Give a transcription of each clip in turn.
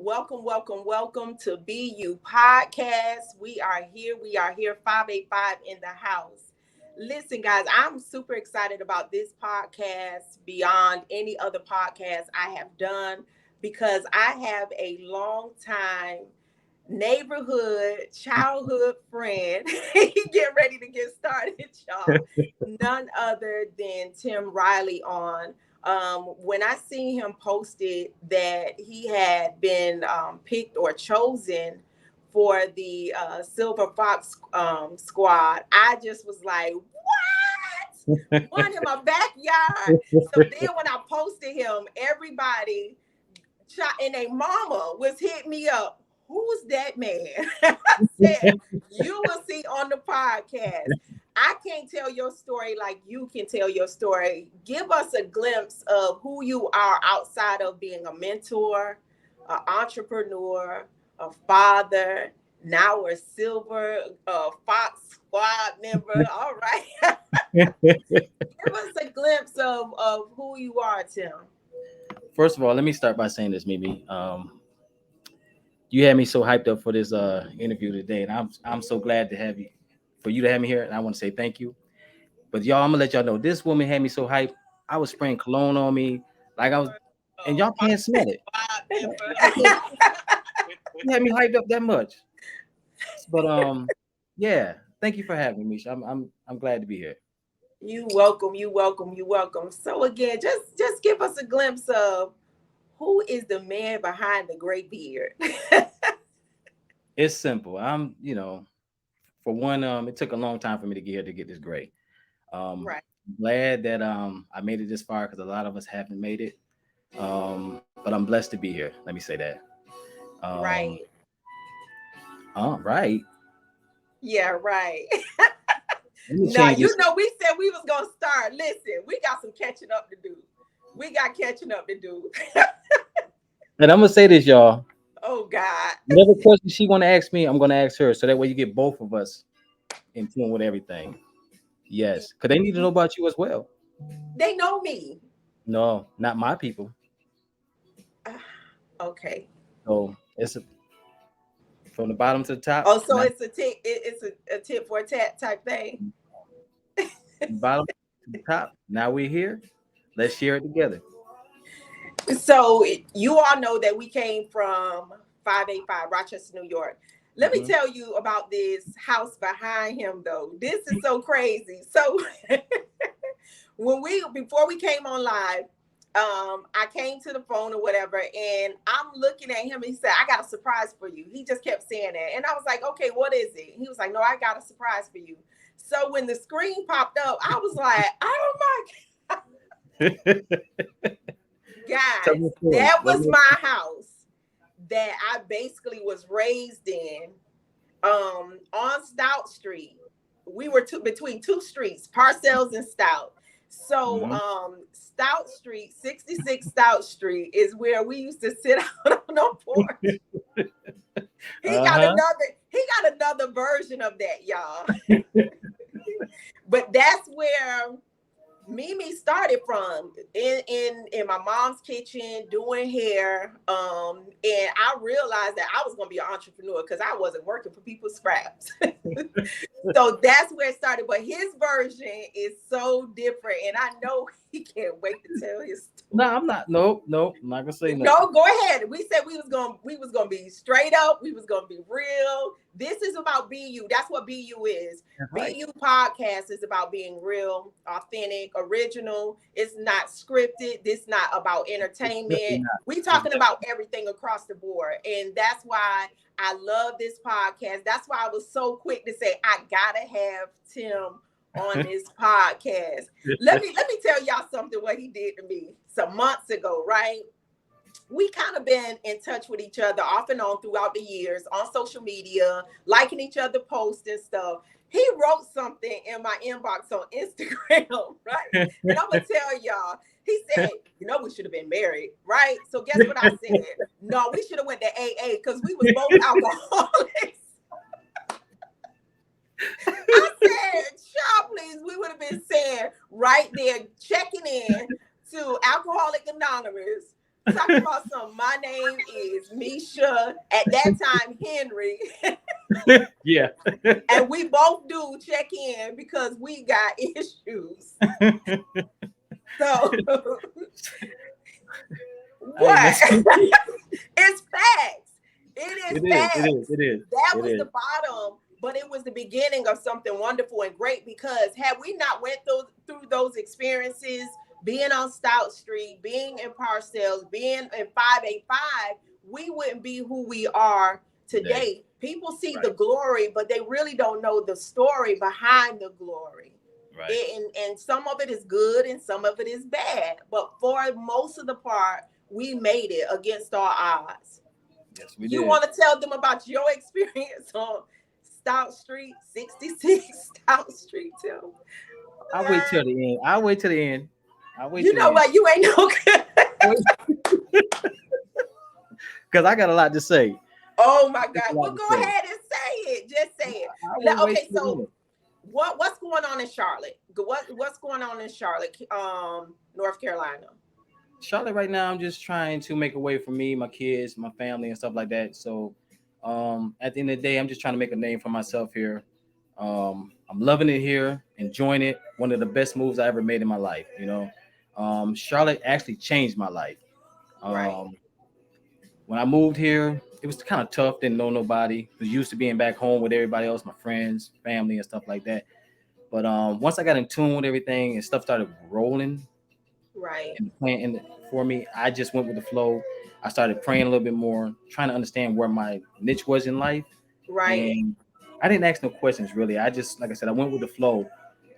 Welcome to BU Podcast. We are here. 585 in the house. Listen, guys, I'm super excited about this podcast beyond any other podcast I have done because I have a long time neighborhood, childhood friend. Get ready to get started, y'all. None other than TiRiley on. When I seen him posted that he had been picked or chosen for the Silver Fox squad, I just was like, what? One in my backyard. So then when I posted him, everybody and a mama was hitting me up. Who's that man? I said, you will see on the podcast. I can't tell your story like you can tell your story. Give us a glimpse of who you are outside of being a mentor, an entrepreneur, a father, now a Silver Fox squad member. All right. Give us a glimpse of who you are, Tim. First of all, let me start by saying this, Mimi. You had me so hyped up for this interview today, and I'm so glad to have you, for you to have me here. And I want to say thank you. But y'all, I'm gonna let y'all know this woman had me so hyped. I was spraying cologne on me, like I was, and y'all can't smell it. You had me hyped up that much. But yeah, thank you for having me, Misha. I'm glad to be here. You welcome. So again, just give us a glimpse of who is the man behind the gray beard. It's simple. For one, it took a long time for me to get here to get this gray. Right, Glad that I made it this far because a lot of us haven't made it. But I'm blessed to be here. Let me say that. Um, right. right. Yeah, right. Let me Now, change this. we said we was gonna start. Listen, we got some catching up to do. We got catching up to do. And I'm gonna say this, y'all. Oh God. Whatever question she want to ask me, I'm gonna ask her, so that way you get both of us in tune with everything. Yes, because they need to know about you as well. They know me. No, not my people. Okay. So it's from the bottom to the top. Oh, so Not it's a tip. It's a tit for a tat type thing. from the bottom to the top. Now we're here. Let's share it together. So you all know that we came from 585 Rochester, New York. Let me Hmm. tell you about this house behind him, though. This is so crazy. So before we came on live, I came to the phone or whatever, and I'm looking at him. He said, "I got a surprise for you." He just kept saying that, and I was like, "Okay, what is it?" He was like, "No, I got a surprise for you." So when the screen popped up, I was like, "Oh my Tell guys, me a story. that was my house that I basically was raised in on Stout Street. We were between two streets, Parcells and Stout. So Mhm. Stout Street, 66 Stout Street is where we used to sit out on the porch. Uh-huh. He got another version of that, y'all. But that's where Mimi started from in my mom's kitchen doing hair. And I realized that I was gonna be an entrepreneur because I wasn't working for people's scraps. So that's where it started. But his version is so different, and I know he can't wait to tell his No, story. I'm not. Nope. I'm not gonna say nothing. No, go ahead. We said we was gonna be straight up. We was gonna be real. This is about BU. That's what BU is. That's right. BU podcast is about being real, authentic, original. It's not scripted. This not about It's definitely entertainment. not. We It's talking definitely about everything across the board, and that's why I love this podcast. That's why I was so quick to say I gotta have Tim on this podcast. Let me tell y'all something what he did to me some months ago, right? We kind of been in touch with each other off and on throughout the years on social media, liking each other posts and stuff. He wrote something in my inbox on Instagram, right? And I'm gonna tell y'all, he said, we should have been married, right? So guess what I said? No, we should have went to AA because we was both alcoholics. I said, "Child, please." We would have been saying right there, checking in to Alcoholic Anonymous. Talk about some. My name is Misha. At that time, Henry. Yeah. And we both do check in because we got issues. So Hey, what? listen. It's facts. It is It is. It is. facts. It is. That It was is. the bottom, but it was the beginning of something wonderful and great because had we not went through those experiences, being on Stout Street, being in Parcells, being in 585, we wouldn't be who we are Today. today. People see the Right. glory, but they really don't know the story behind the glory. Right. And some of it is good and some of it is bad. But for most of the part, we made it against our odds. Yes, we You did. want to tell them about your experience on Stout Street, 66 Stout Street, Tim? I'll wait till the end. I'll wait till the end. I'll wait You till the know end. what? You ain't no good. Because I got a lot to say. Oh my Got God. a lot Well, to go say. ahead and say it. Just say it. I will wait Okay, till the so end. what's going on in Charlotte? What's going on in Charlotte, North Carolina? Charlotte right now, I'm just trying to make a way for me, my kids, my family, and stuff like that. So, at the end of the day, I'm just trying to make a name for myself here. I'm loving it here, enjoying it. One of the best moves I ever made in my life. Charlotte actually changed my life. Right, Um, when I moved here, it was kind of tough. Didn't know nobody. Was used to being back home with everybody else, my friends, family, and stuff like that. But once I got in tune with everything and stuff started rolling right, and playing for me, I just went with the flow. I started praying a little bit more, trying to understand where my niche was in life, right. and I didn't ask no questions really. I just, like I said, I went with the flow,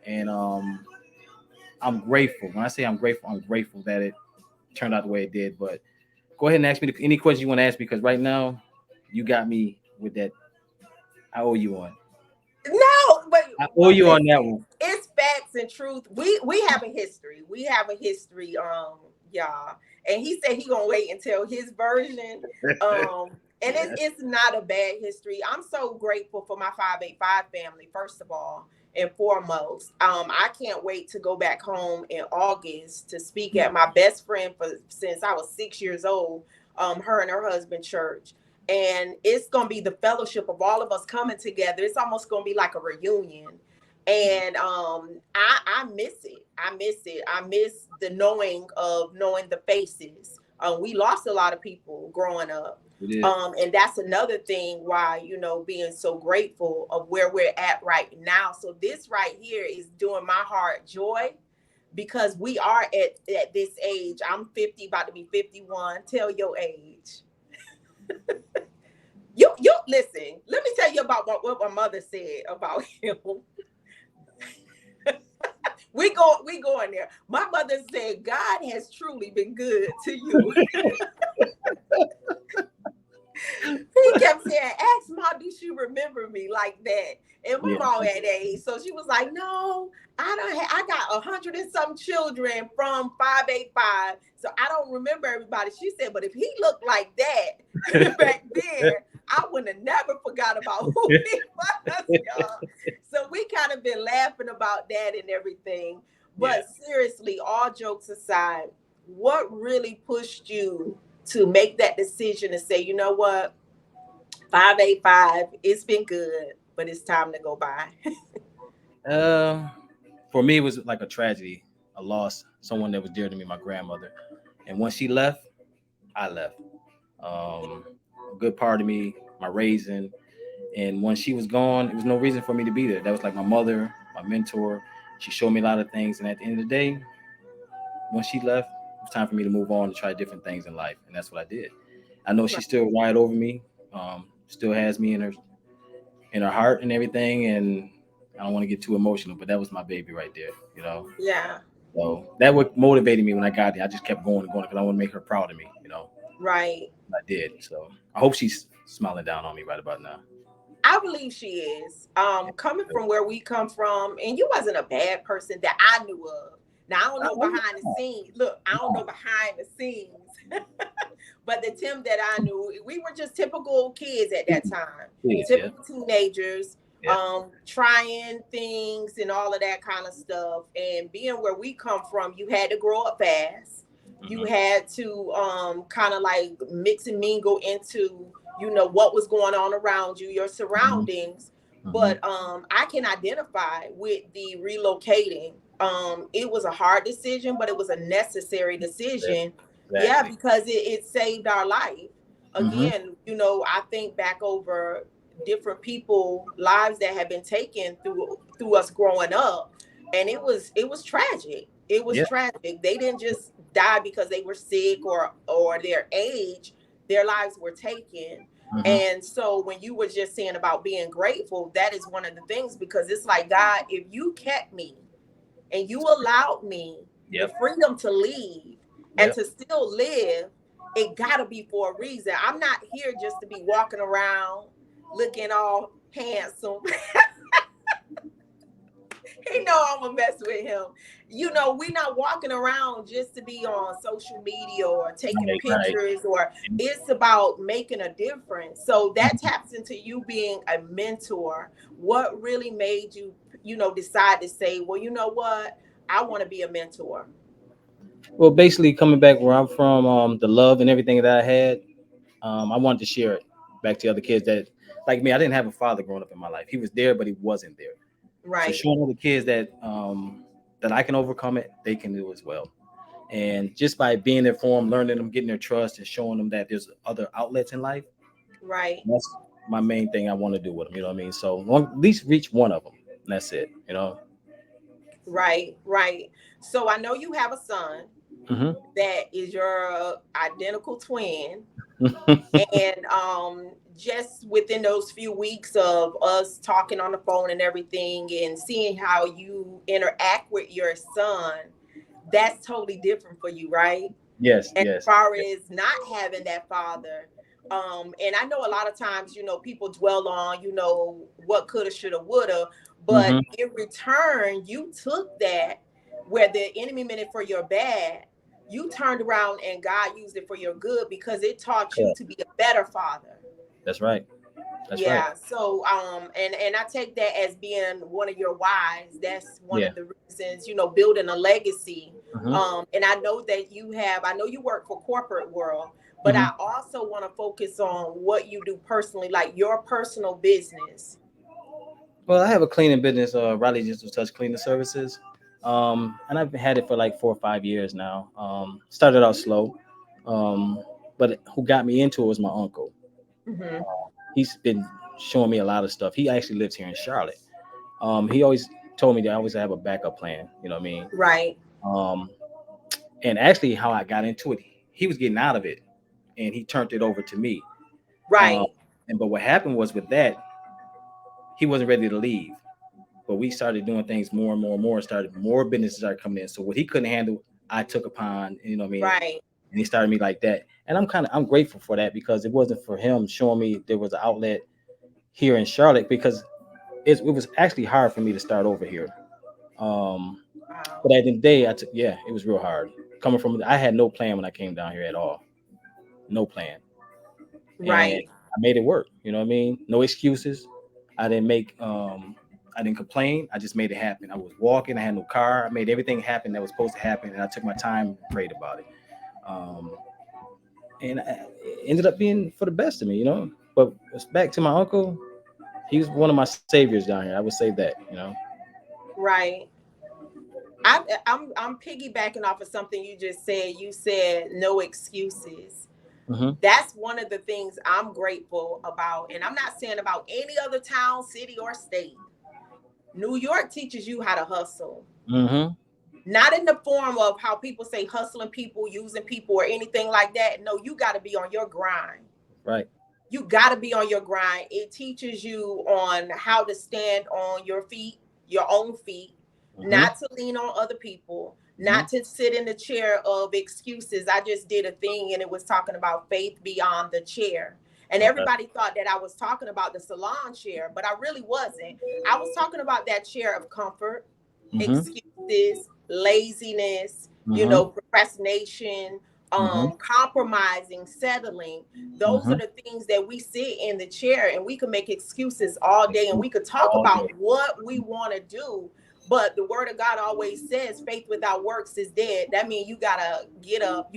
and I'm grateful. When I say I'm grateful that it turned out the way it did. But go ahead and ask me any questions you want to ask me because right now you got me with that. I owe you one. No, I owe but you on that listen, one. it's facts and truth. We have a history. We have a history, y'all. And he said he gonna wait until his version. And Yeah, it's not a bad history. I'm so grateful for my 585 family, first of all and foremost. I can't wait to go back home in August to speak yeah, at my best friend for since I was 6 years old, her and her husband church and it's gonna be the fellowship of all of us coming together. It's almost gonna be like a reunion, yeah. and I miss it. I miss it. I miss the knowing the faces. We lost a lot of people growing up, We did. and that's another thing why being so grateful of where we're at right now. So this right here is doing my heart joy because we are at this age. I'm 50, about to be 51. Tell your age. You listen. Let me tell you about what my mother said about him. We going there. My mother said God has truly been good to you. He kept saying, "Ask Ma, do she remember me like that?" And my Yeah, mom had age, so she was like, "No, I don't. I got 100 and some children from 585, so I don't remember everybody." She said, "But if he looked like that back then, I would have never forgot about who he was, y'all." So we kind of been laughing about that and everything. yeah. But seriously, all jokes aside, what really pushed you to make that decision to say, you know what, 585, it's been good, but it's time to go by. Uh, for me, it was like a tragedy, a loss, someone that was dear to me, my grandmother. And once she left, I left. A good part of me, my raising, and when she was gone, there was no reason for me to be there. That was like my mother, my mentor. She showed me a lot of things, and at the end of the day, when she left, it was time for me to move on and try different things in life, and that's what I did. I know Right. she's still right over me, still has me in her heart and everything, and I don't want to get too emotional, but that was my baby right there. Yeah. So that what motivated me when I got there. I just kept going and going because I want to make her proud of me. Right. I did. So I hope she's smiling down on me right about now. I believe she is. Coming from where we come from, and you wasn't a bad person that I knew of. Now I don't know Oh, behind the scenes. Look, I don't know behind the scenes, but the Tim that I knew, we were just typical kids at that time, please, yeah, typical teenagers, yeah, trying things and all of that kind of stuff. And being where we come from, you had to grow up fast. You Mm-hmm. had to kind of like mix and mingle into, what was going on around you, your Mm-hmm. surroundings. Mm-hmm. But I can identify with the relocating. It was a hard decision, but it was a necessary decision. Yeah, Exactly. because it saved our life. Mm-hmm. Again, I think back over different people lives that have been taken through us growing up, and it was tragic. It was Yeah. tragic. They didn't just die because they were sick or their age. Their lives were taken. Mm-hmm. And so when you were just saying about being grateful, that is one of the things, because it's like, God, if you kept me and you allowed me the Yep. freedom to leave and Yep. to still live, it gotta be for a reason. I'm not here just to be walking around looking all handsome. He know I'm gonna mess with him. We not walking around just to be on social media or taking Right. Right. pictures, or it's about making a difference. So that taps into you being a mentor. What really made you, decide to say, well, you know what? I want to be a mentor. Well, basically, coming back where I'm from, the love and everything that I had, I wanted to share it back to other kids that, like me, I didn't have a father growing up in my life. He was there, but he wasn't there. So Right, showing other kids that I can overcome it, they can do as well. And just by being there for them, learning them, getting their trust, and showing them that there's other outlets in life, right, that's my main thing I want to do with them. You know what I mean? So at least reach one of them. And that's it. You know. right, right. So I know you have a son Hmm. that is your identical twin. And just within those few weeks of us talking on the phone and everything, and seeing how you interact with your son, that's totally different for you, right? Yes. As Yes. far as not having that father, and I know a lot of times, people dwell on, what coulda, shoulda, woulda, but Hmm. in return, you took that where the enemy meant it for your bad. You turned around and God used it for your good, because it taught you Correct. to be a better father. That's right. That's right. Yeah. So and I take that as being one of your whys. That's one Yeah. of the reasons, building a legacy. Hmm. And I know that I know you work for corporate world, but Hmm. I also want to focus on what you do personally, like your personal business. Well, I have a cleaning business, Riley Gentle Touch Cleaning Services, and I've had it for like 4 or 5 years now. Started out slow, um, but who got me into it was my uncle. Hmm. He's been showing me a lot of stuff. He actually lives here in Charlotte. He always told me that I always have a backup plan. You know what I mean? Right. Um, and actually, how I got into it, he was getting out of it, and he turned it over to me. Um, Right. and but what happened was with that, he wasn't ready to leave. But we started doing things more and more and more. Started more businesses started coming in. So what he couldn't handle, I took upon. You know what I mean? Right. And he started me like that. And I'm grateful for that because it wasn't for him showing me there was an outlet here in Charlotte because it was actually hard for me to start over here. Um, Wow. but at the end of the day, it was real hard coming from. I had no plan when I came down here at all, no plan, and Right. I made it work. You know what I mean? No excuses. I didn't make I didn't complain. I just made it happen. I was walking. I had no car. I made everything happen that was supposed to happen, and I took my time and prayed about it. Um, and it ended up being for the best of me, you know. But it's back to my uncle. He was one of my saviors down here. I would say that, you know. Right. I'm piggybacking off of something you just said. You said no excuses. Hmm. That's one of the things I'm grateful about. And I'm not saying about any other town, city, or state. New York teaches you how to hustle. Hmm. Not in the form of how people say hustling people, using people, or anything like that. No, you got to be on your grind. Right. You got to be on your grind. It teaches you on how to stand on your feet, your own feet, Hmm. not to lean on other people, Hmm. not to sit in the chair of excuses. I just did a thing and it was talking about faith beyond the chair. And Okay. everybody thought that I was talking about the salon chair, but I really wasn't. I was talking about that chair of comfort, Hmm. excuses, laziness, Hmm. procrastination, Hmm. compromising, settling. Those are Hmm. the things that we sit in the chair and we can make excuses all day and we could talk All about day. what we want to do. But the word of God always says faith without works is dead. That means you gotta get up,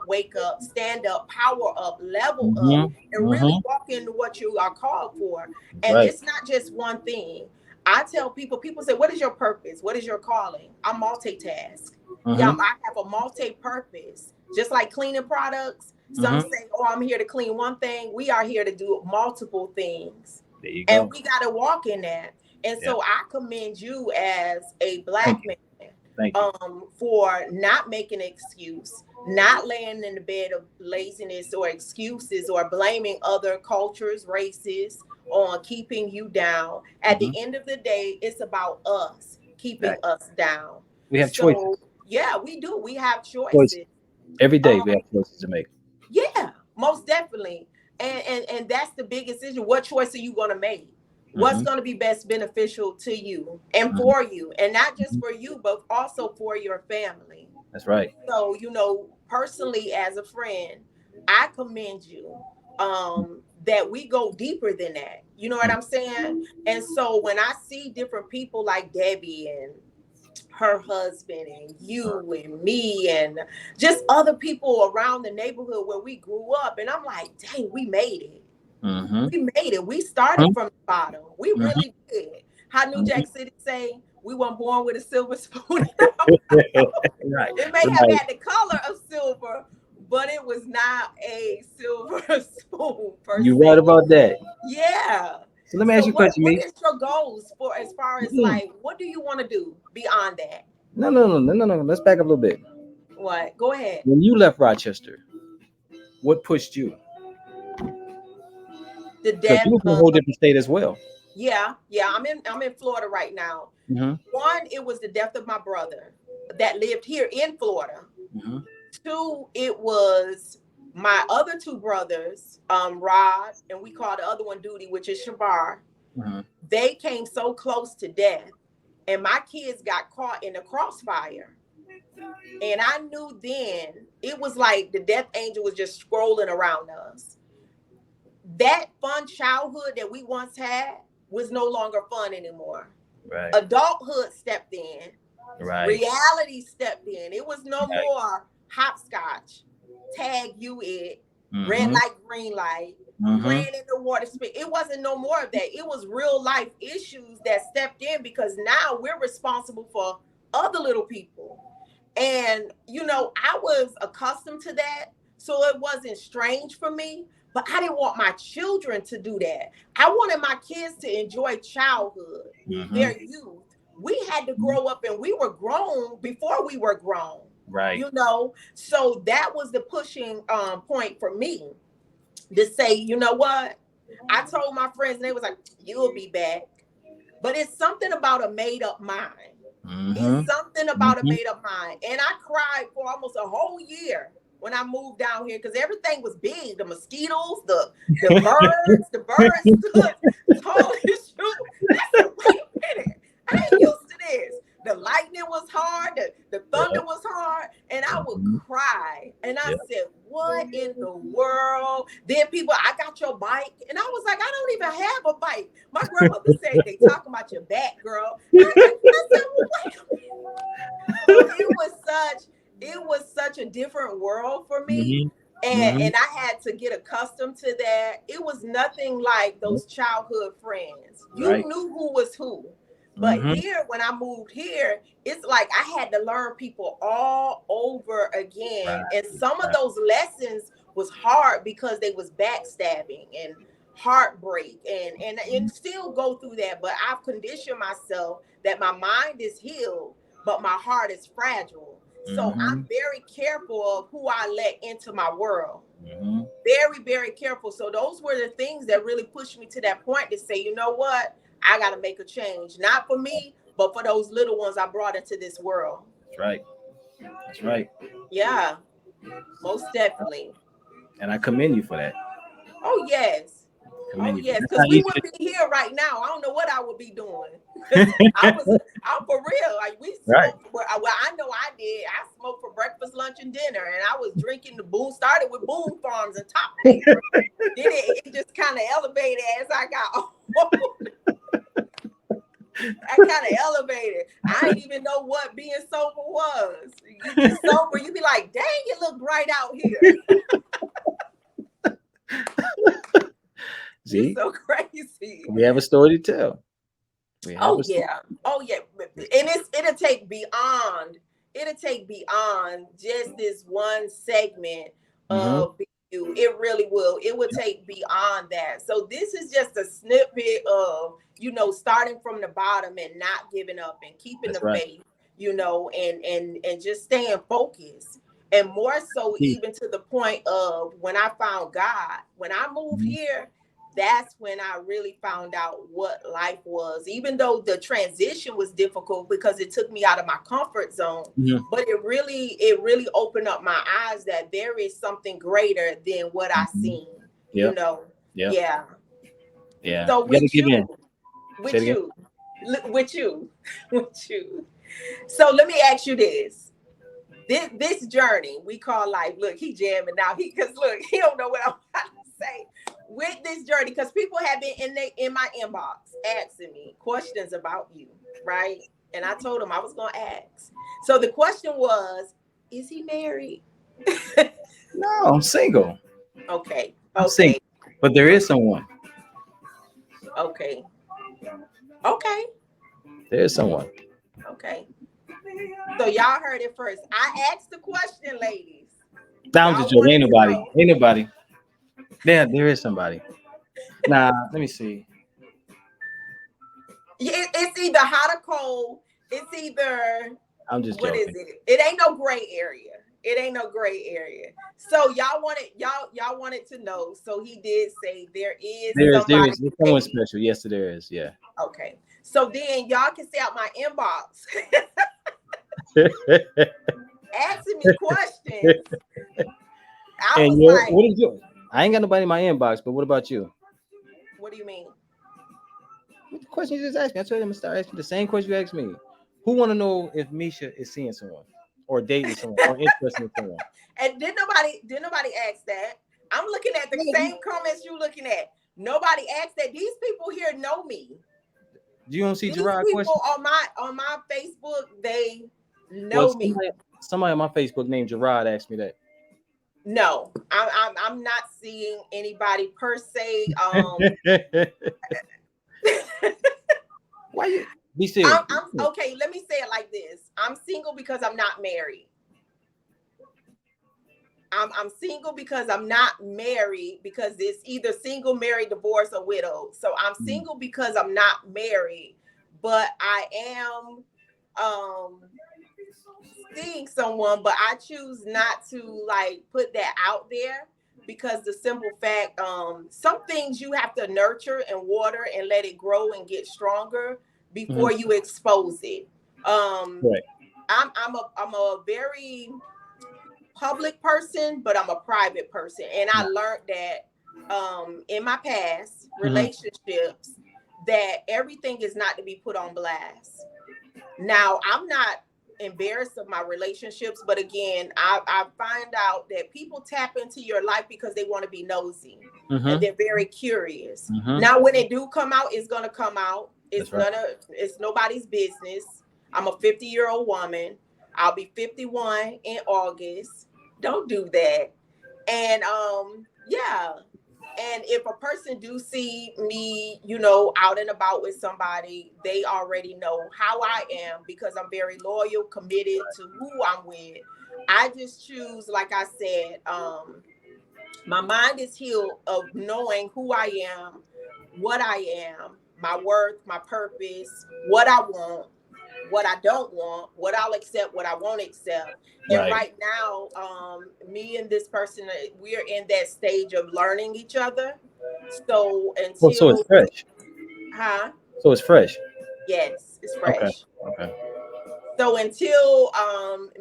wake up, stand up, power up, level up, Mm-hmm. and really Mm-hmm. walk into what you are called for. That's And right. it's not just one thing. I tell people say, what is your purpose? What is your calling? I multitask. Yeah, Mm-hmm. I have a multi-purpose. Just like cleaning products. Some Mm-hmm. say, oh, I'm here to clean one thing. We are here to do multiple things. There you And go. we got to walk in that. And Yeah. so I commend you as a Thank black you. man Thank you. for not making an excuse, not laying in the bed of laziness or excuses or blaming other cultures, races on keeping you down. At Mm-hmm. the end of the day, it's about us keeping Right. us down. We have choices. So, yeah, we do. We have Choices. choices. Every day we Um, have choices to make. yeah, most definitely. And that's the biggest issue. What choice are you going to make? What's Mm-hmm. going to be best beneficial to you and Mm-hmm. for you, and not just Mm-hmm. for you, but also for your family. That's right. So, personally, as a friend, I commend you that we go deeper than that. You know what I'm saying? And so when I see different people like Debbie and her husband and you and me and just other people around the neighborhood where we grew up, and I'm like, dang, we made it. Mm-hmm. We made it. We started from the bottom. We Mm-hmm. really did. How New Mm-hmm. Jack City say, we weren't born with a silver spoon. Right. It may have Right. had the color of silver, but it was not a silver spoon per You right se. about that. Yeah. So let me ask So you a question, what me. is your goals for, as far as Mm. like, what do you want to do beyond that? No, no, no, no, no, no. Let's back up a little bit. What? Go ahead. When you left Rochester, what pushed you? The Because you death was in a of, whole different state as well. yeah, I'm in Florida right now. Mm-hmm. One, it was the death of my brother that lived here in Florida. Mm-hmm. Two, it was my other two brothers, Rod, and we call the other one Duty, which is Shabar. Mm-hmm. They came so close to death, and my kids got caught in the crossfire. And I knew then it was like the death angel was just scrolling around us. That fun childhood that we once had was no longer fun anymore. Right. Adulthood stepped in, Right. reality stepped in. It was no Right. more hopscotch, tag you it, red Mm-hmm. light, green light, Mm-hmm. playing in the water. It wasn't no more of that. It was real life issues that stepped in because now we're responsible for other little people. And, I was accustomed to that. So it wasn't strange for me. But I didn't want my children to do that. I wanted my kids to enjoy childhood, Mm-hmm. their youth. We had to grow up and we were grown before we were grown, Right. So that was the pushing point for me to say, you know what? I told my friends and they was like, you'll be back. But it's something about a made up mind. It's Mm-hmm. something about a Mm-hmm. made up mind. And I cried for almost a whole year when I moved down here because everything was big. The mosquitoes, the birds stood tall as you. I said, wait a minute. I ain't used to this. The lightning was hard, the thunder Yeah. was hard, and I would Mm-hmm. cry. And I Yeah. said, what in the world? Then people, I got your bike. And I was like, I don't even have a bike. My grandmother said, they talking about your back, girl. I said, well, wait a minute. So it was such a different world for me. Mm-hmm. Mm-hmm. And I had to get accustomed to that. It was nothing like those childhood friends. You Right. knew who was who. But Mm-hmm. here, when I moved here, it's like I had to learn people all over Right. again. And some of Right. those lessons was hard because they was backstabbing and heartbreak and still go through that. But I've conditioned myself that my mind is healed, but my heart is fragile. So Mm-hmm. I'm very careful of who I let into my world. Mm-hmm. Very, very careful. So those were the things that really pushed me to that point to say, you know what? I got to make a change, not for me, but for those little ones I brought into this world. That's right. That's right. Yeah, most definitely. And I commend you for that. Oh, yes. Oh, Commend you for that. yes. That's Because not we easy. wouldn't be here right now. I don't know what I would be doing. Because I'm for real. Like, we Right. smoked. Well, I know I did. I smoked for breakfast, lunch, and dinner. And I was drinking the Boone, started with Boone Farms and top paper. Then it just kind of elevated as I got old. I kind of elevated. I didn't even know what being sober was. You get sober, you be like, dang, it look bright out here. You See, so crazy. we have a story to tell. We have Oh a story. yeah. Oh yeah. And it'll take beyond just this one segment Mm-hmm. of you. It really will. It will Yep, take beyond that. So this is just a snippet of, starting from the bottom and not giving up and keeping that's the right. faith, and just staying focused. And more so, Key. even to the point of when I found God, when I moved Mm-hmm. here, that's when I really found out what life was. Even though the transition was difficult because it took me out of my comfort zone, Mm-hmm. but it really opened up my eyes that there is something greater than what I Mm-hmm. seen, you Yep. know. Yep. Yeah. Yeah. So You got to with give you, in. Say it with again. you, with you, with you. So let me ask you this. This journey we call life. Look, he jamming now. Because look, he don't know what I'm about to say. With this journey, because people have been in my inbox asking me questions about you, right? And I told them I was gonna ask. So the question was, is he married? No, I'm single. Okay, I'm single. okay, But there is okay, someone. okay, okay, There is someone. okay. So y'all heard it first. I asked the question, ladies. Down to Y'all joke. wanted Ain't to nobody. know. Ain't nobody. There is somebody. Nah, let me see. It's either hot or cold. It's either, I'm just what is joking. it? It ain't no gray area. It ain't no gray area. So y'all wanted to know. So he did say there is There somebody is. There's someone dating. special. Yes, there is. Yeah. Okay. So then y'all can stay out my inbox asking me questions. I And was you, like, what is your? I ain't got nobody in my inbox, but what about you? what do you mean? What the question you just asked me? I told him to start asking the same question you asked me. Who want to know if Misha is seeing someone, or dating someone, or interested in someone? And did nobody ask that? I'm looking at the Do same comments you looking at. Nobody asked that. These people here know me. you don't see These Gerard question? people on my Facebook, they Well, know me. somebody on my Facebook named Gerard asked me that. No, I'm not seeing anybody per se. Why you be serious? I'm okay. Let me say it like this. I'm single because I'm not married. I'm single because I'm not married, because it's either single, married, divorced, or widowed. So I'm Mm, single because I'm not married, but I am um seeing someone, but I choose not to like put that out there, because the simple fact, some things you have to nurture and water and let it grow and get stronger mhm. before you expose it. Um, Right. I'm a very public person, but I'm a private person. And I learned that in my past Mhm. relationships, that everything is not to be put on blast. Now, I'm not embarrassed of my relationships, but again, I find out that people tap into your life because they want to be nosy and Mhm. they're very curious. Mhm. Now, when it do come out, it's gonna come out. That's right. It's nobody's business. I'm a 50-year-old woman. I'll be 51 in August. Don't do that. And yeah, and if a person do see me, out and about with somebody, they already know how I am, because I'm very loyal, committed to who I'm with. I just choose, like I said, my mind is healed of knowing who I am, what I am, my worth, my purpose, what I want, what I don't want, what I'll accept, what I won't accept. And Right. right now, me and this person, we're in that stage of learning each other. So Oh, so it's until we, fresh. huh? So it's fresh. Yes, it's Okay. fresh. Okay. So until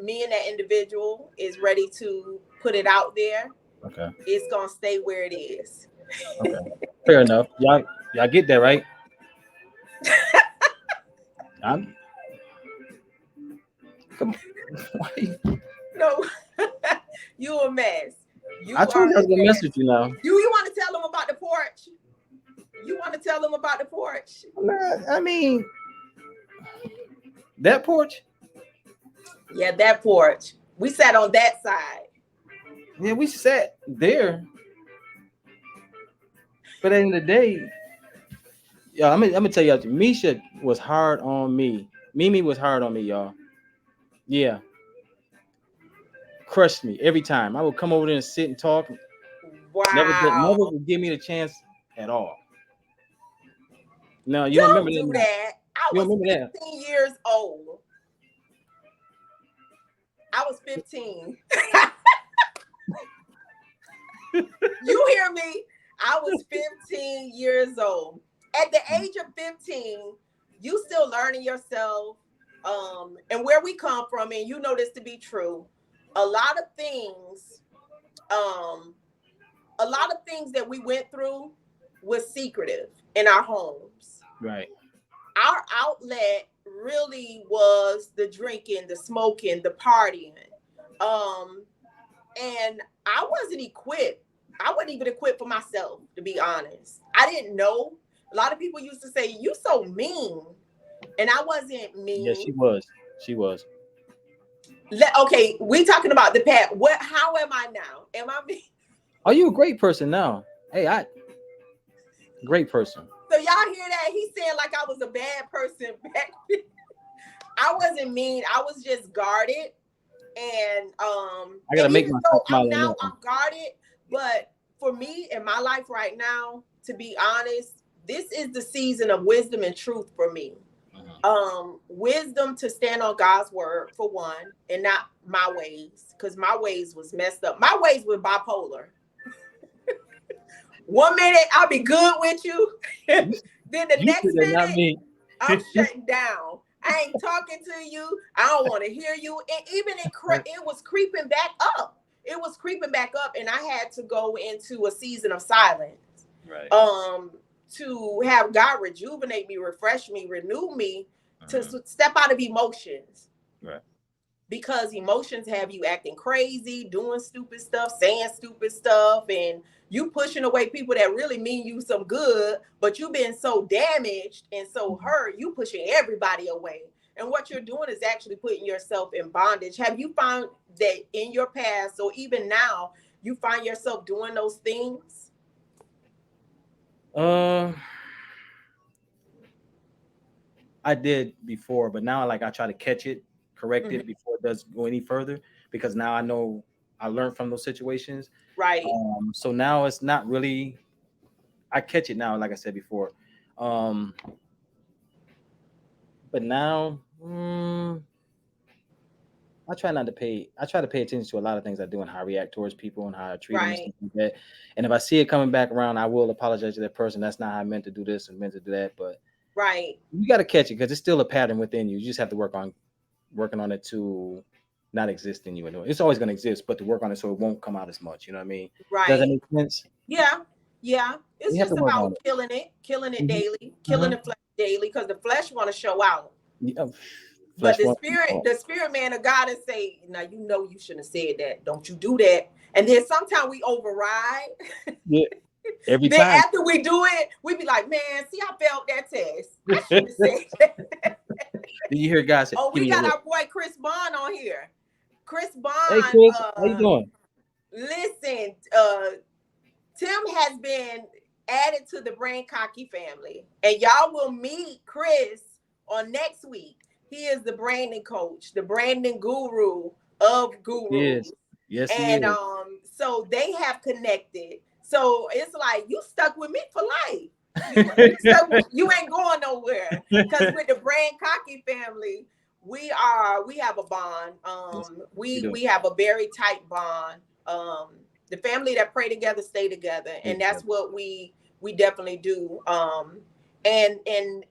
me and that individual is ready to put it out there, Okay. it's gonna stay where it is. Okay. Fair enough. Y'all get that right? I'm, come on. Why you- No, you a mess. I You told are you I was a gonna mess mess. with you now. Do you want to tell them about the porch? You want to tell them about the porch? I mean, That porch? Yeah, that porch. We sat on that side. Yeah, we sat there. But at the end of the day, yeah, I'm gonna tell y'all, Misha was hard on me. Mimi was hard on me, y'all. Yeah, crushed me every time. I would come over there and sit and talk. Never Wow. would give me the chance at all. No, you don't remember Don't that do now. that. I You don't was remember that. 15 years old. I was 15. You hear me? I was 15 years old. At the age of 15, you still learning yourself. And where we come from, and you know this to be true, a lot of things, um, a lot of things that we went through was secretive in our homes. Right. Our outlet really was the drinking, the smoking, the partying. Um, and I wasn't equipped. I wasn't even equipped for myself, to be honest. I didn't know. A lot of people used to say, "You so mean," and I wasn't Yeah, mean. she was. She was. Okay, we talking about the past. What? How am I now? Am I mean? Are you a great person now? Hey, I great person. So y'all hear that? He said like I was a bad person back then. I wasn't mean. I was just guarded, I and gotta make even myself though smile on that I'm one. guarded, but for me in my life right now, to be honest, this is the season of wisdom and truth for me. Wisdom to stand on God's word for one, and not my ways, because my ways was messed up. My ways were bipolar. One minute I'll be good with you, then You, the you said next that, not minute me. I'm shutting down. I ain't talking to you. I don't want to hear you. And even it was creeping back up. It was creeping back up, and I had to go into a season of silence. Right. Um, to have God rejuvenate me, refresh me, renew me, to Uh-huh. step out of emotions, Right. because emotions have you acting crazy, doing stupid stuff, saying stupid stuff, and you pushing away people that really mean you some good, but you been so damaged and so hurt, you pushing everybody away. And what you're doing is actually putting yourself in bondage. Have you found that in your past, or even now, you find yourself doing those things? Uh, I did before, but now like I try to catch it, correct Mhm. it before it does go any further because now I know I learned from those situations. Right, So now it's not really I catch it now, like I said before. Um, but now I try not to pay. I try to pay attention to a lot of things I do and how I react towards people and how I treat them and right, stuff like that. And if I see it coming back around, I will apologize to that person. That's not how I meant to do this and meant to do that. But right, you got to catch it because it's still a pattern within you. You just have to working on it to not exist in you anymore. It's always going to exist, but to work on it so it won't come out as much. You know what I mean? Does that right. make sense? Yeah, yeah. It's You have to just work about on it. killing it Hmm. daily, killing Hmm. the flesh daily, because the flesh want to show out. Yeah. But Flesh one. the spirit man of God is say, now you know you shouldn't have said that. Don't you do that. And then sometimes we override. Yeah. Every Then time. after we do it, we be like, man, see, I failed that test. I shouldn't have said that. Did you hear God say, Oh, "Give we me your got lip"? our boy Chris Bond on here. Chris Hey, Bond, Chris, how you doing? listen, Tim has been added to the Brain Cocky family, and y'all will meet Chris on next week. He is the branding coach, the branding guru of Yes, gurus, yes, he and is. so they have connected. So it's like you stuck with me for life. You stuck. You ain't going nowhere because with the Brand Cocky family, we have a bond. Yes, we We do. we have a very tight bond. The family that pray together stay together, Stay and that's together. what we definitely do. And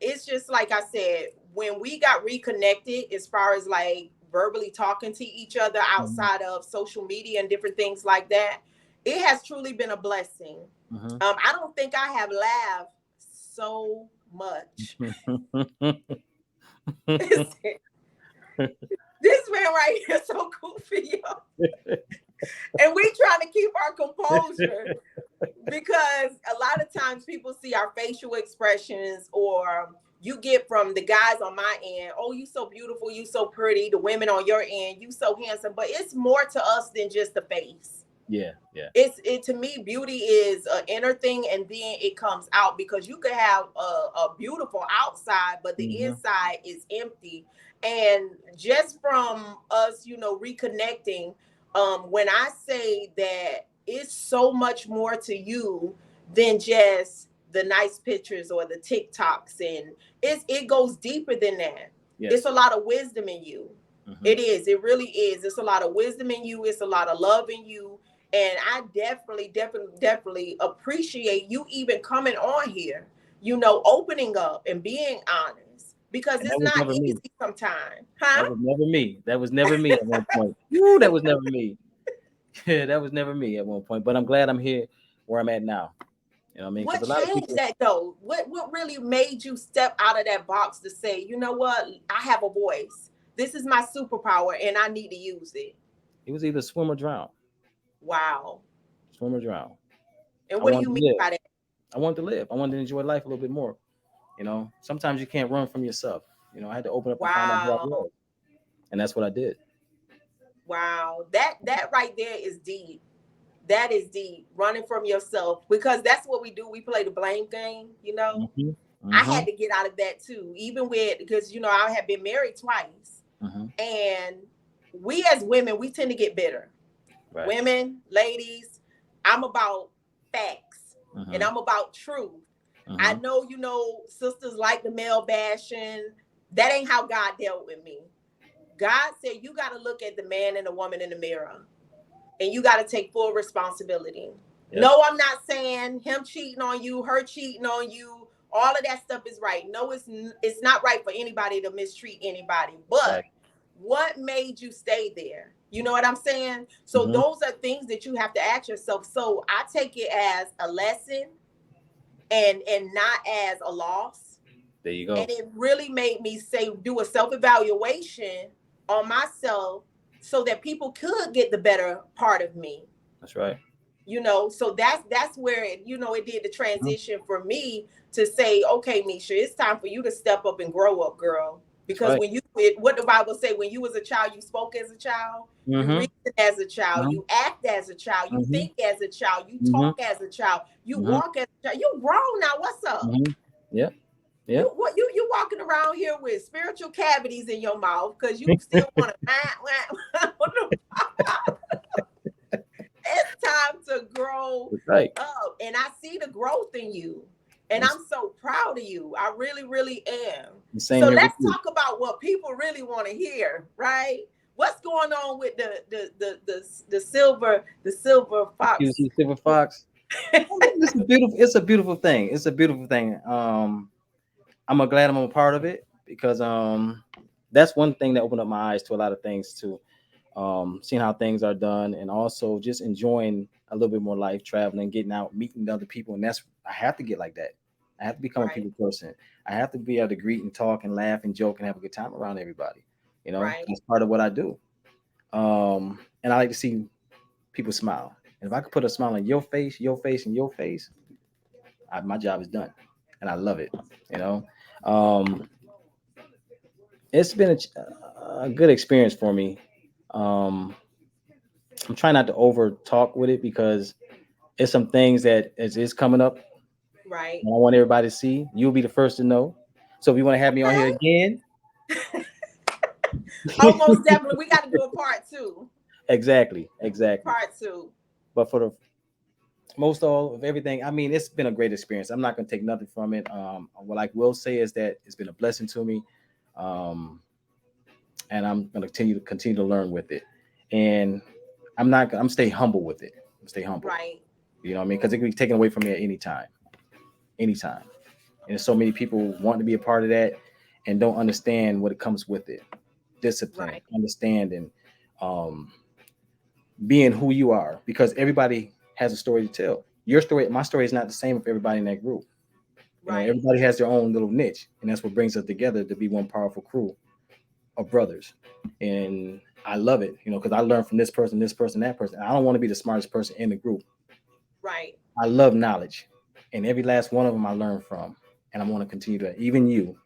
it's just like I said, when we got reconnected, as far as like verbally talking to each other Mhm, outside of social media and different things like that, it has truly been a blessing. mhm. I don't think I have laughed so much. This man right here is so goofy, yo. And we trying to keep our composure because a lot of times people see our facial expressions or you get from the guys on my end, oh, you so beautiful, you so pretty. The women on your end, you so handsome. But it's more to us than just the face. Yeah, yeah. It to me, beauty is an inner thing, and then it comes out, because you could have a beautiful outside but the Hmm. inside is empty. And just from us, reconnecting, when I say that it's so much more to you than just the nice pictures or the TikToks, and it goes deeper than that. It's Yes. a lot of wisdom in you. Hmm. It is, it really is. It's a lot of wisdom in you, it's a lot of love in you. And I definitely appreciate you even coming on here, opening up and being honest, because And that it's was not never me. easy sometimes, That huh? was never me. That was never me at one point. Woo, that was never me. Yeah, that was never me at one point. But I'm glad I'm here where I'm at now. You know what I mean? Because What a lot of changed people, that though? What really made you step out of that box to say, you know what, I have a voice. This is my superpower and I need to use it. it was either swim or drown. Wow. Swim or drown. And I what do wanted you to mean live. by that? I wanted to live. I wanted to enjoy life a little bit more. You know, sometimes you can't run from yourself. You know, I had to open up and find out who I Wow. was. And that's what I did. Wow. That right there is deep. That is deep. Running from yourself, because that's what we do. We play the blame game. Hmm. I had Hmm. to get out of that too, even with, because I have been married twice. Hmm. And we as women, we tend to get bitter. Right. Women, ladies, I'm about facts and Hmm. I'm about truth. I Hmm. know, sisters like the male bashing. That ain't how God dealt with me. God said you got to look at the man and the woman in the mirror, and you got to take full responsibility. Yep. No, I'm not saying him cheating on you, her cheating on you, all of that stuff is right. No, it's not right for anybody to mistreat anybody. But Right. what made you stay there? You know what I'm saying? So Hmm. those are things that you have to ask yourself. So I take it as a lesson, and not as a loss. There you And go. it really made me say, do a self-evaluation on myself, so that people could get the better part of me. That's right. So that's where it did the Mhm. transition for me to say, okay, Misha, it's time for you to step up and grow up, girl. That's Because right. what the Bible say, when you was a child, you spoke as a child, you Hmm. reasoned as a child, Hmm. you act as a child, you Hmm. think as a child, you Hmm. talk as a child, you Hmm. walk as a child. You grown now. What's up? Hmm. Yep. You Yep. what you walking around here with spiritual cavities in your mouth because you still want to it's time to grow That's right. up. And I see the growth in you. And It's I'm so proud of you. I really, really am. the same So here with let's you. talk about what people really want to hear, right? What's going on with the silver fox? QC Silver Fox. It's a beautiful. It's a beautiful thing. It's a beautiful thing. I'm glad I'm a part of it because that's one thing that opened up my eyes to a lot of things too. Seeing how things are done, and also just enjoying a little bit more life, traveling, getting out, meeting other people, and that's I have to get like that. I have to become a Right, people person. I have to be able to greet and talk and laugh and joke and have a good time around everybody. You know, right, that's part of what I do. And I like to see people smile. And if I could put a smile on your face, your face, and your face, my job is done, and I love it. You know, um, it's been a good experience for me. Um, I'm trying not to over talk with it because it's some things that is coming up. right. And I want everybody to see. You'll be the first to know. So if you want to have me on here Okay. again, Almost definitely. We got to do a part two. exactly, exactly. Part two. But for the most all of everything, I mean, it's been a great experience. I'm not going to take nothing from it. What I will say is that it's been a blessing to me, um, and I'm going to continue to learn with it. And I'm not. I'm stay humble with it. Stay humble. Right, You know what I mean? Because it can be taken away from me at any time. Anytime. And so many people want to be a part of that and don't understand what it comes with it. Discipline, right, understanding, um, being who you are, because everybody has a story to tell. Your story, my story is not the same with everybody in that group. You know, right, everybody has their own little niche, and that's what brings us together to be one powerful crew of brothers. And I love it, you know, because I learned from this person, that person. I don't want to be the smartest person in the group. right. I love knowledge, and every last one of them I learn from, and I want to continue to. Even you.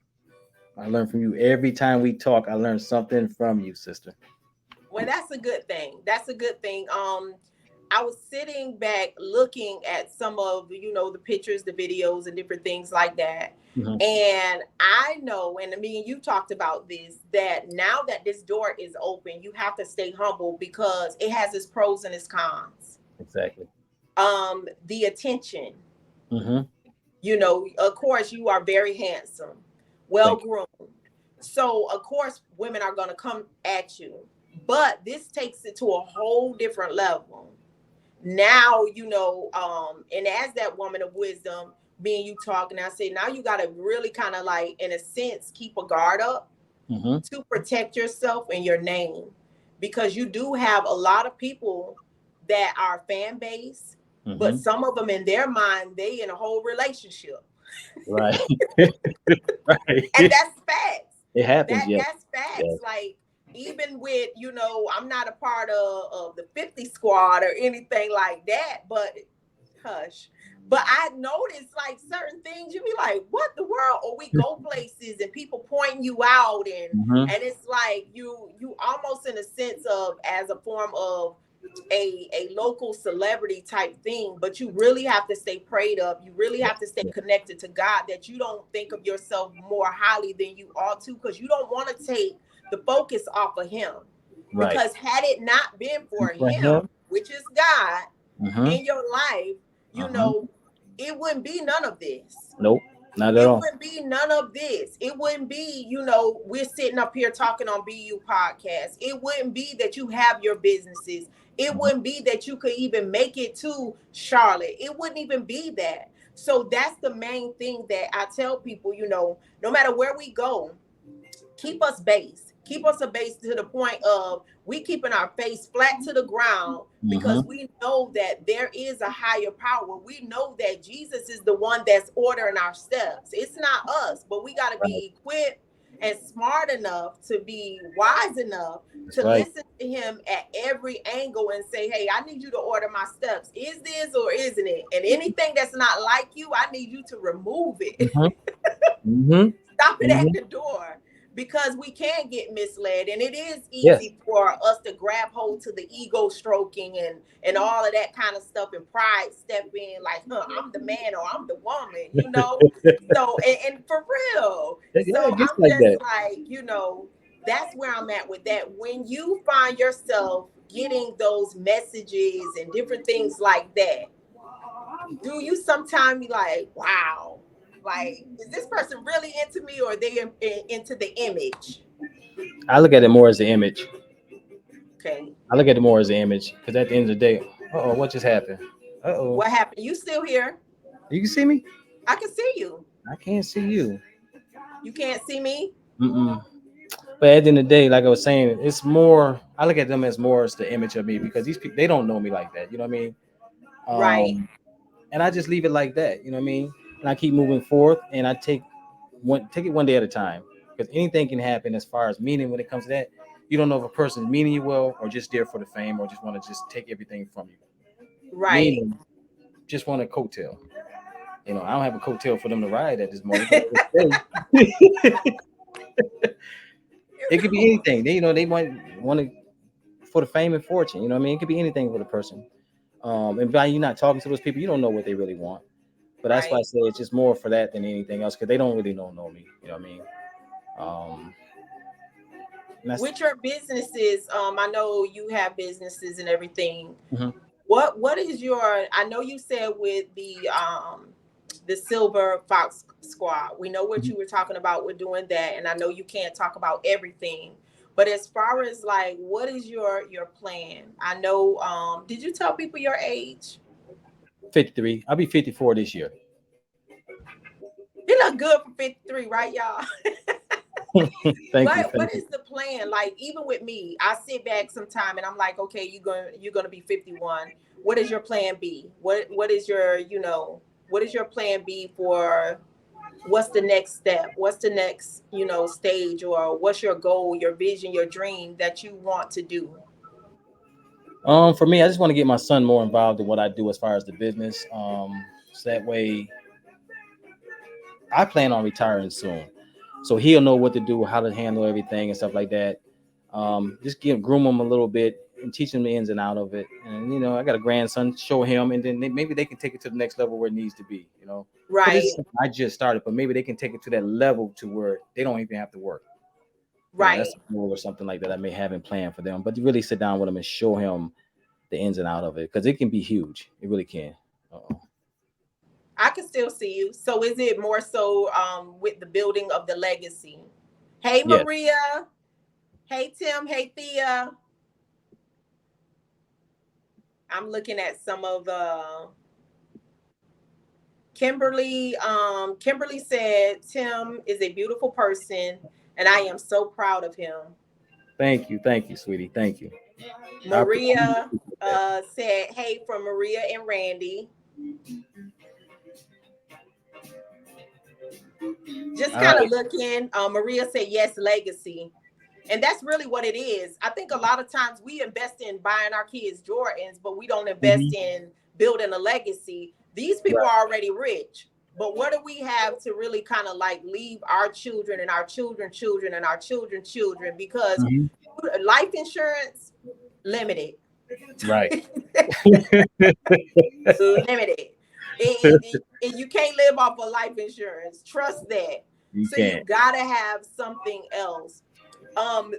I learn from you every time we talk. I learn something from you, sister. Well, that's a good thing. That's a good thing. I was sitting back looking at some of, the pictures, the videos, and different things like that. Hmm. And I know, and me and you talked about this, that now that this door is open, you have to stay humble because it has its pros and its cons. Exactly. The attention, Hmm. of course, you are very handsome, well Thank you. groomed. So, of course, women are going to come at you. But this takes it to a whole different level. Now, and as that woman of wisdom, me and you talking, I say, now you got to really kind of like, in a sense, keep a guard up Hmm. to protect yourself and your name. Because you do have a lot of people that are fan base, but Hmm. some of them in their mind, they in a whole relationship. Right. Right. And that's facts. It happens. That Yes. that's facts. Yes. Like even with, I'm not a part of the 50 squad or anything like that, but hush. But I noticed like certain things, you be like, what the world? Or we go places and people pointing you out, and Hmm. it's like you almost in a sense of as a form of a local celebrity type thing, but you really have to stay prayed up. You really have to stay Yeah. connected to God, that you don't think of yourself more highly than you ought to, because you don't want to take the focus off of him. Right. Because had it not been for For him, him. which is God, Hmm. in your life, you Hmm. know, it wouldn't be none of this. Nope. Not at It all. wouldn't be none of this. It wouldn't be, we're sitting up here talking on BU podcast. It wouldn't be that you have your businesses. It Hmm. wouldn't be that you could even make it to Charlotte. It wouldn't even be that. So that's the main thing that I tell people, no matter where we go, keep us based. Keep us a base to the point of we keeping our face flat to the ground, because Hmm. we know that there is a higher power. We know that Jesus is the one that's ordering our steps. It's not us, but we got to Right. be equipped and smart enough to be wise enough That's to right. listen to him at every angle and say, hey, I need you to order my steps. Is this or isn't it? And anything that's not like you, I need you to remove it. Hmm. Hmm. Stop it at Hmm. the door, because we can get misled, and it is Yes. easy for us to grab hold to the ego stroking and all of that kind of stuff, and pride step in like, huh, I'm the man or I'm the woman. So and for real, Yeah, so it gets I'm like just that. like, that's where I'm at with that. When you find yourself getting those messages and different things like that, do you sometimes be like, wow, like, is this person really into me, or are they into the image? I look at it more as the image. Okay. I look at it more as the image because at the end of the day, oh, what just happened? Oh, What happened? You still here? you can see me. I can see you. I can't see you. You can't see me? Mm-mm. But at the end of the day, like I was saying, it's more. I look at them as more as the image of me because these people they don't know me like that. You know what I mean? Right. And I just leave it like that. You know what I mean? And I keep moving forth, and I take it one day at a time because anything can happen as far as meaning when it comes to that. You don't know if a person's meaning you well or just there for the fame or just want to just take everything from you. Right. Meaning, just want a coattail. I don't have a coattail for them to ride at this moment. But it you could be know, anything. They might want to for the fame and fortune. You know what I mean? It could be anything for the person. And by you not talking to those people, you don't know what they really want. But that's why I right. say it's just more for that than anything else because they don't really know me. You know what I mean? Um, and that's With your businesses, I know you have businesses and everything. mhm, What is your, I know you said with the Silver Fox Squad, we know what mhm. you were talking about with doing that, and I know you can't talk about everything, but as far as like, what is your plan? I know, did you tell people your age? 53. I'll be 54 this year. You look good for 53, right, y'all? Thank you. What Thank you. is the plan? Like even with me, I sit back sometime and I'm like, okay, you're gonna be 51. What is your plan B? What is your, what is your plan B for what's the next step? What's the next, stage, or what's your goal, your vision, your dream that you want to do? For me, I just want to get my son more involved in what I do as far as the business. So that way, I plan on retiring soon. so he'll know what to do, how to handle everything and stuff like that. Just groom him a little bit and teach him the ins and out of it. And I got a grandson, show him, and then maybe they can take it to the next level where it needs to be. Because it's Right, something I just started, but maybe they can take it to that level to where they don't even have to work. That's right. a goal or something like that I may have in plan for them. But to really sit down with them and show him the ins and out of it, because it can be huge. It really can. Uh-oh. I can still see you. So is it more so with the building of the legacy? Hey Yes. Maria. Hey Tim. Hey Thea. I'm looking at some of Kimberly. Kimberly said Tim is a beautiful person and I am so proud of him. Thank you, sweetie. Thank you. I really Maria appreciate that. said, hey, from Maria and Randy. Just All kind of right. looking. Maria said, yes, legacy. And that's really what it is. I think a lot of times we invest in buying our kids Jordans, but we don't invest Mhm. in building a legacy. These people Right. are already rich. But what do we have to really kind of like leave our children and our children, children, and our children, children? Because Mhm. life insurance, limited. Right. Limited. And you can't live off of life insurance. Trust that. You So you can. gotta have something else.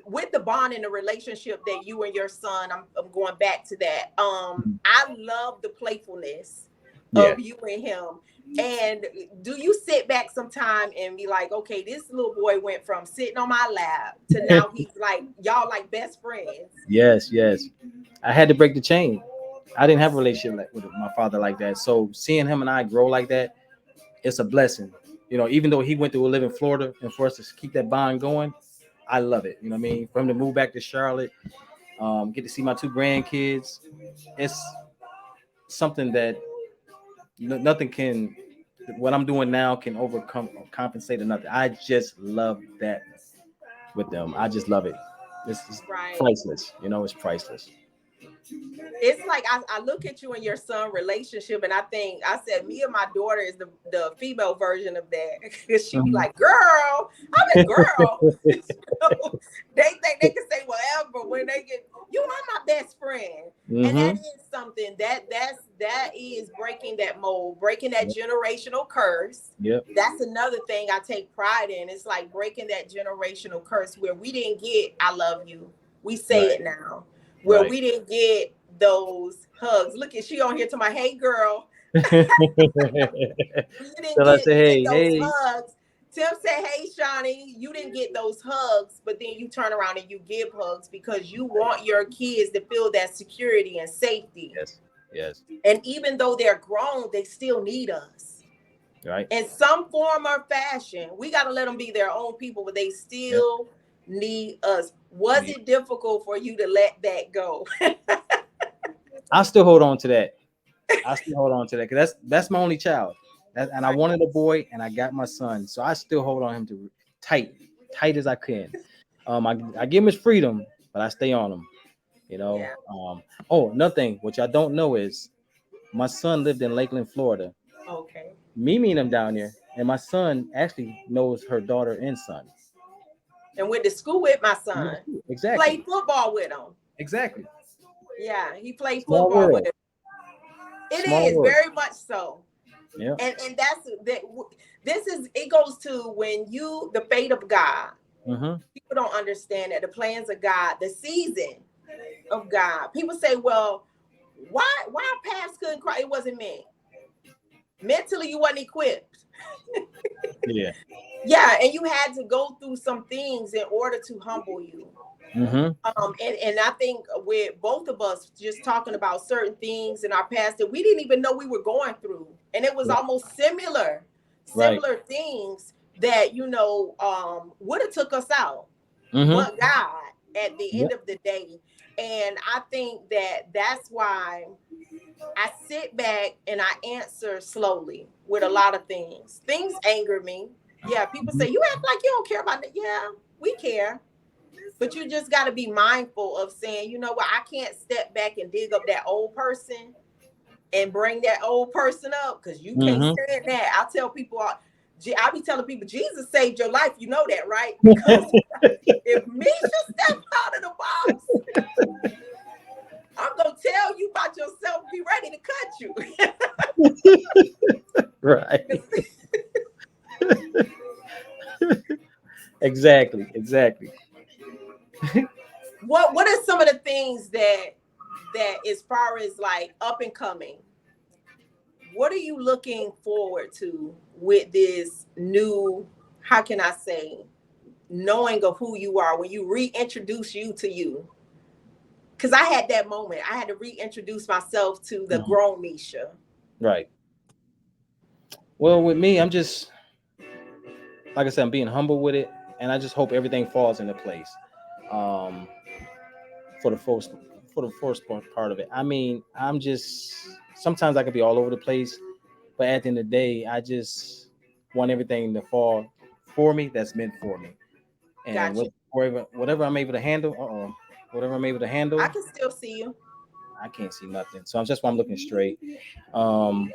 With the bond in the relationship that you and your son, I'm going back to that. I love the playfulness Yeah. of you and him. And do you sit back sometime and be like, okay, this little boy went from sitting on my lap to now he's like, y'all like best friends? Yes. Yes. I had to break the chain. I didn't have a relationship with my father like that. So seeing him and I grow like that, it's a blessing. Even though he went to live in Florida, and for us to keep that bond going, I love it. You know what I mean? For him to move back to Charlotte, get to see my two grandkids, it's something that nothing can. What I'm doing now can overcome or compensate or nothing. I just love that with them. I just love it. This is Right. priceless. It's priceless. It's like I look at you and your son relationship and I think I said me and my daughter is the female version of that because she be Mhm. like girl, I'm a girl. So they think they can say whatever when they get you are my best friend. And that Mhm. is something that is breaking that mold, breaking that generational curse. Yep. That's another thing I take pride in. It's like breaking that generational curse where we didn't get I love you, we say Right. it now, where Right. we didn't get those hugs. Look at she on here to my hey girl. You didn't Till I say, get hey, those hey. hugs. Tim said, hey Shawnee, you didn't get those hugs, but then you turn around and you give hugs because you want your kids to feel that security and safety. Yes. Yes. And even though they're grown, they still need us Right. in some form or fashion. We got to let them be their own people, but they Yep. still need us. Was Me. it difficult for you to let that go? I still hold on to that. I still hold on to that because that's my only child. And I Right. wanted a boy, and I got my son, so I still hold on him to tight, tight as I can. I give him his freedom, but I stay on him. You know. Yeah. Oh, another thing, which I don't know is my son lived in Lakeland, Florida. Okay. Me and him down there, and my son actually knows her daughter and son. And went to school with my son. Exactly. Played football with him. Exactly. Yeah, he played Small football with world. him. It Small is world. very much so. Yeah. And that's that. This is it goes to when you the fate of God. Mm-hmm. People don't understand that the plans of God, the season of God. People say, well, why our past couldn't cry? It wasn't meant. Mentally, you wasn't equipped. Yeah. Yeah, and you had to go through some things in order to humble you. Mm-hmm. And I think with both of us just talking about certain things in our past that we didn't even know we were going through, and it was Yeah. almost similar, Right. similar things that would have took us out, Mm-hmm. but God at the Yeah. end of the day, and I think that that's why I sit back and I answer slowly with a lot of things. Things anger me. Yeah, people Mhm. say you act like you don't care about it. Yeah, we care, but you just got to be mindful of saying, you know what, I can't step back and dig up that old person and bring that old person up because you can't Mhm. stand that. I tell people, I be telling people Jesus saved your life. You know that, right? Because if Misha step out of the box, I'm gonna tell you about yourself. Be ready to cut you. Right. Exactly. Exactly. What are some of the things that as far as like up and coming, what are you looking forward to with this new, how can I say, knowing of who you are when you reintroduce you to you? Because I had that moment. I had to reintroduce myself to the Mhm. grown Misha. Right. Well, with me, I'm just like I said, I'm being humble with it, and I just hope everything falls into place. Um, for the first part of it. I mean, I'm just sometimes I can be all over the place, but at the end of the day, I just want everything to fall for me that's meant for me, and Got you. whatever I'm able to handle. Whatever I'm able to I handle, can still see you. I can't see nothing. So I'm just why I'm looking straight. Um,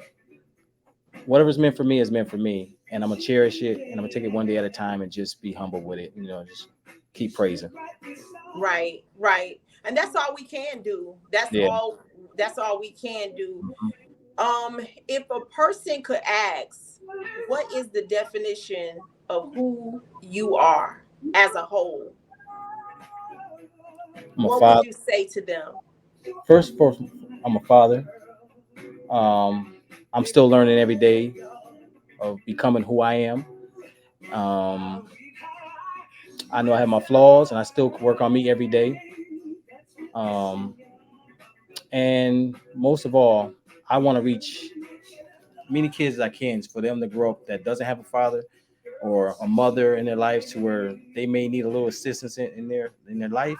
whatever's meant for me is meant for me, and I'm gonna cherish it, and I'm gonna take it one day at a time, and just be humble with it. Just keep praising. Right, right. And that's all we can do. Yeah. That's all we can do. Mhm. If a person could ask, what is the definition of who you are as a whole? I'm a What would father. you say to them? First, I'm a father. Um, I'm still learning every day of becoming who I am. Um, I know I have my flaws, and I still work on me every day. Um, and most of all, I want to reach many kids as I can for them to grow up that doesn't have a father or a mother in their life, to where they may need a little assistance in their life,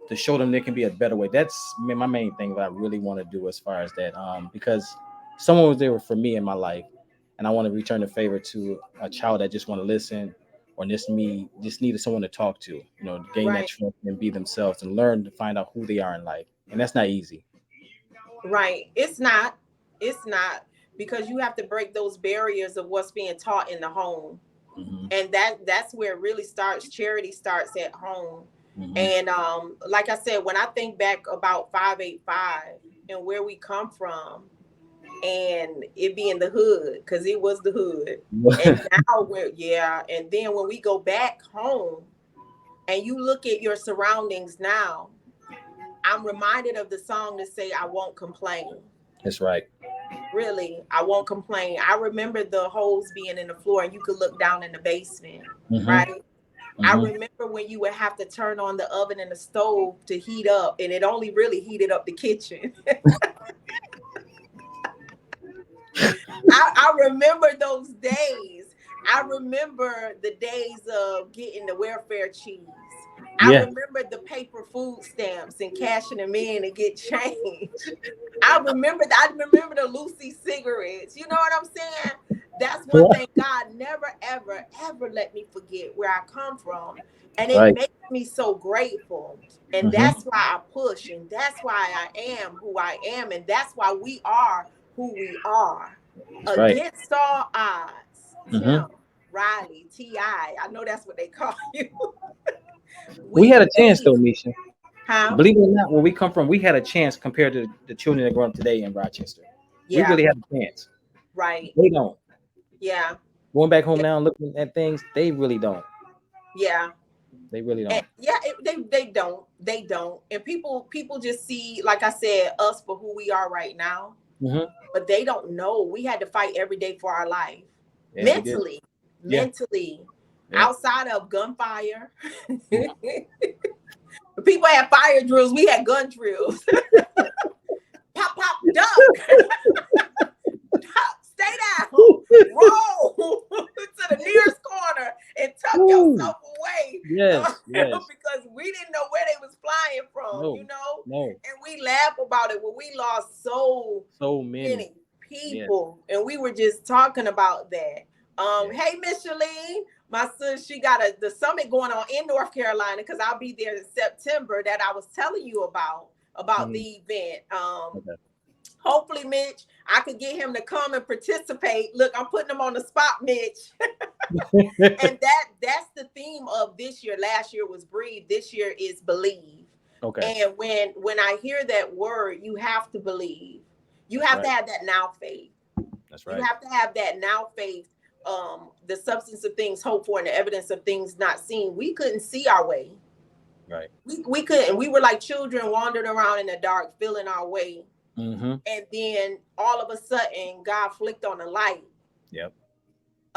to show them there can be a better way. That's my main thing. What I really want to do as far as that, because someone was there for me in my life, and I want to return the favor to a child that just want to listen, or just needed someone to talk to. Gain that Right, trust and be themselves and learn to find out who they are in life, and that's not easy. right. It's not because you have to break those barriers of what's being taught in the home. Hmm. And that's where it really starts. Charity starts at home. Hmm. And like I said, when I think back about 585 and where we come from, and it being the hood, because it was the hood. And now we're, yeah, and then when we go back home and you look at your surroundings now, I'm reminded of the song that say, I won't complain. That's right. Really, I won't complain. I remember the holes being in the floor and you could look down in the basement, Hmm. right? I Hmm. remember when you would have to turn on the oven and the stove to heat up, and it only really heated up the kitchen. I remember those days. I remember the days of getting the welfare cheese. I Yeah. remember the paper food stamps and cashing them in and get change. I remember the Lucy cigarettes. You know what I'm saying? That's one thing God never ever ever let me forget where I come from. And it Right. makes me so grateful. And Hmm. that's why I push, and that's why I am who I am, and that's why we are who we are. That's right. Against all odds, Hmm. Tim, Riley, T.I. know that's what they call you. We We had a chance made though, it. Misha. Huh? Believe it or not, where we come from, we had a chance compared to the children that grow up today in Rochester. We Yeah, really have a chance. right. They don't. Yeah, Going back home yeah, now and looking at things, they really don't. yeah. They really And don't. yeah, they don't. And people just see, like I said, us for who we are right now, Hmm. but they don't know we had to fight every day for our life, Yeah, we did. mentally, Yeah. mentally, Yeah. outside of gunfire. People had fire drills, we had gun drills. Pop, pop, duck. Stay down, roll to the nearest corner and tuck Woo. yourself away. Yes. Yes. Because we didn't know where they was flying from, No. No. and we laugh about it when we lost so So many. many Yeah. people, and we were just talking about that. Yeah. Hey, Miss Shalene, my son, she got the summit going on in North Carolina, because I'll be there in September, that I was telling you about Mhm. the event. Okay. Hopefully, Mitch, I could get him to come and participate. Look, I'm putting him on the spot, Mitch. And that's the theme of this year. Last year was breathe. This year is believe. Okay. And when I hear that word, you have to believe. You That's have to right. have that now faith. That's You right. have to have that now faith. The substance of things hoped for and the evidence of things not seen. We couldn't see our way. Right. We couldn't. We were like children wandering around in the dark, feeling our way. Mm-hmm. And then all of a sudden, God flicked on a light Yep.